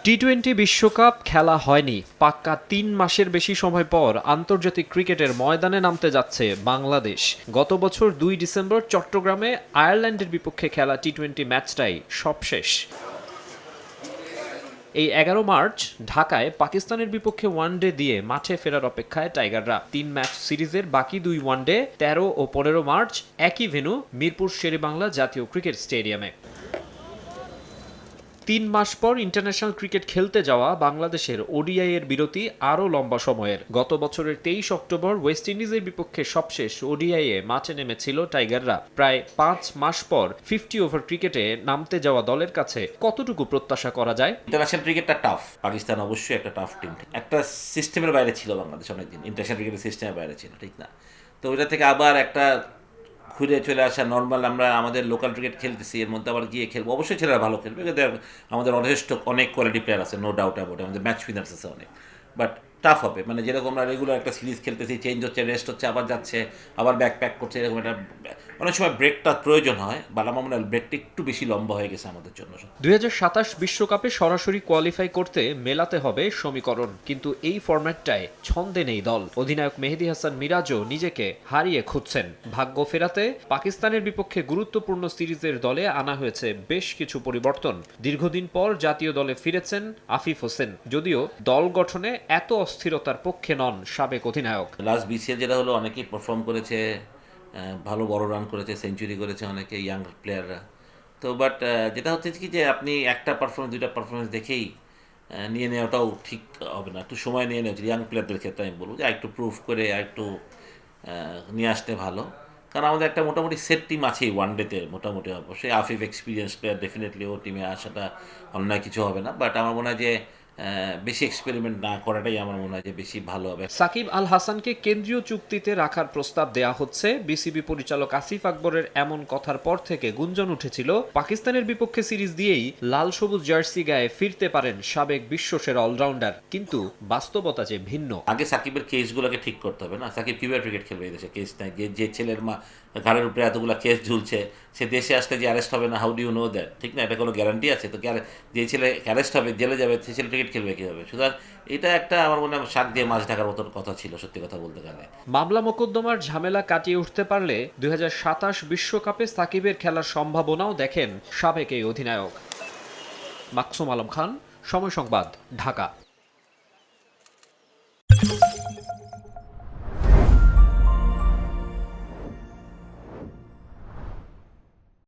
T twenty বিশ্বকাপ খেলা হয়নি। পাক্কা ৩ মাসের বেশি সময় পর আন্তর্জাতিক ক্রিকেটের ময়দানে নামতে যাচ্ছে বাংলাদেশ। গত বছর ২ ডিসেম্বর চট্টগ্রামে আয়ারল্যান্ডের বিপক্ষে খেলা টি-টোয়েন্টি ম্যাচটাই সবশেষ। এই ১১ মার্চ ঢাকায় পাকিস্তানের বিপক্ষে ওয়ানডে দিয়ে মাঠে ফেরার অপেক্ষায় টাইগাররা। ৩ ম্যাচ সিরিজের বাকি ২ ওয়ানডে ১৩ ও ১৫ মার্চ একই ভেন্যু মিরপুর শেরেবাংলা জাতীয় ক্রিকেট স্টেডিয়ামে। ৩ মাস পর ইন্টারন্যাশনাল ক্রিকেট খেলতে যাওয়া বাংলাদেশের ওডিআই এর বিরতি আরও লম্বা সময়ের। গত বছরের ২৩ অক্টোবর ওয়েস্ট ইন্ডিজের বিপক্ষে সবশেষ ওডিআই এ মাঠে নেমেছিল টাইগাররা। প্রায় ৫ মাস পর 50 ওভার ক্রিকেটে নামতে যাওয়া দলের কাছে কতটুকু প্রত্যাশা করা যায়? ইন্টারন্যাশনাল ক্রিকেটটা টাফ। পাকিস্তান অবশ্যই একটা টাফ টিম, একটা সিস্টেমের বাইরে ছিল বাংলাদেশ অনেকদিন, ইন্টারন্যাশনাল ক্রিকেটের সিস্টেমের বাইরে ছিল, ঠিক না? তো ওইটা থেকে আবার একটা ঘুরে চলে আসা নর্মাল, আমরা আমাদের লোকাল ক্রিকেট খেলতেছি, এর মধ্যে আবার গিয়ে খেলবো। অবশ্যই ছেলেরা ভালো খেলবে, কিন্তু আমাদের যথেষ্ট অনেক কোয়ালিটি প্লেয়ার আছে, নো ডাউট অ্যাবাউট, আমাদের ম্যাচ উইনার্স আছে অনেক, বাট টাফ হবে। মানে যেরকম আমরা রেগুলার একটা সিরিজ খেলতেছি, চেঞ্জ হচ্ছে, রেস্ট হচ্ছে, আবার যাচ্ছে, আবার ব্যাক প্যাক করছে, এরকম একটা অনেক সময় ব্রেকটা প্রয়োজন হয়, বাট আমার মনে হয় ব্রেকটা একটু বেশি লম্বা হয়ে গেছে আমাদের জন্য। ২০২৭ বিশ্বকাপে সরাসরি কোয়ালিফাই করতে মেলাতে হবে সমীকরণ, কিন্তু এই ফরম্যাটটায় ছন্দে নেই দল। অধিনায়ক মেহেদী হাসান মিরাজও নিজেকে হারিয়ে খুঁজছেন। ভাগ্য ফেরাতে পাকিস্তানের বিপক্ষে গুরুত্বপূর্ণ সিরিজের দলে আনা হয়েছে বেশ কিছু পরিবর্তন। দীর্ঘদিন পর জাতীয় দলে ফিরেছেন আফিফ হোসেন, যদিও দল গঠনে এত অস্থিরতার পক্ষে নন সাবেক অধিনায়ক। লাস্ট বিসিএল যেটা হলো, অনেকেই পারফর্ম করেছে, ভালো বড় রান করেছে, সেঞ্চুরি করেছে অনেকে ইয়াং প্লেয়াররা। তো বাট যেটা হচ্ছে কি, যে আপনি একটা পারফরমেন্স দুইটা পারফরমেন্স দেখেই নিয়ে নেওয়াটাও ঠিক হবে না, একটু সময় নিয়ে নেওয়া। ইয়াং প্লেয়ারদের ক্ষেত্রে আমি বলবো যে একটু প্রুভ করে একটু নিয়ে আসতে ভালো, কারণ আমাদের একটা মোটামুটি সেট টিম আছেই ওয়ানডেতে মোটামুটি। অবশ্যই আফিফ এক্সপিরিয়েন্স প্লেয়ার, ডেফিনেটলি ও টিমে আসাটা অন্যায় কিছু হবে না, বাট আমার মনে হয় যে বেশি এক্সপেরিমেন্ট না করাটাই আমার মনে হয় যে বেশি ভালো হবে। সাকিব আল হাসানকে কেন্দ্রীয় চুক্তিতে রাখার প্রস্তাব দেয়া হচ্ছে। বিসিবি পরিচালক আসিফ আকবরের এমন কথার পর থেকে গুঞ্জন উঠেছিল পাকিস্তানের বিপক্ষে সিরিজ দিয়েই লাল সবুজ জার্সি গায়ে ফিরতে পারেন সাবেক বিশ্বসেরা অলরাউন্ডার, কিন্তু বাস্তবতা যে ভিন্ন। আগে সাকিবের কেসগুলোকে ঠিক করতে হবে না। সাকিব কীভাবে ক্রিকেট খেলবে এই দেশে? কেস নাই, যে ছেলের ঘাড়ের উপরে এতগুলো কেস ঝুলছে, সে দেশে আসলে যে অ্যারেস্ট হবে না, how do you know that? ঠিক না, এটা কোনো গ্যারান্টি আছে? তো যে ছেলে অ্যারেস্ট হবে, জেলে যাবে, সে ছেলে ক্রিকেট খেলবে কীভাবে? সুতরাং এটা একটা আমার মনে হয় শাক দিয়ে মাছ ঢাকার মতন কথা ছিল, সত্যি কথা বলতে গেলে। মামলা মোকদ্দমার ঝামেলা কাটিয়ে উঠতে পারলে ২০২৭ বিশ্বকাপে সাকিবের খেলার সম্ভাবনাও দেখেন সাবেক এই অধিনায়ক। মাকসুম আলম খান, সময় সংবাদ, ঢাকা।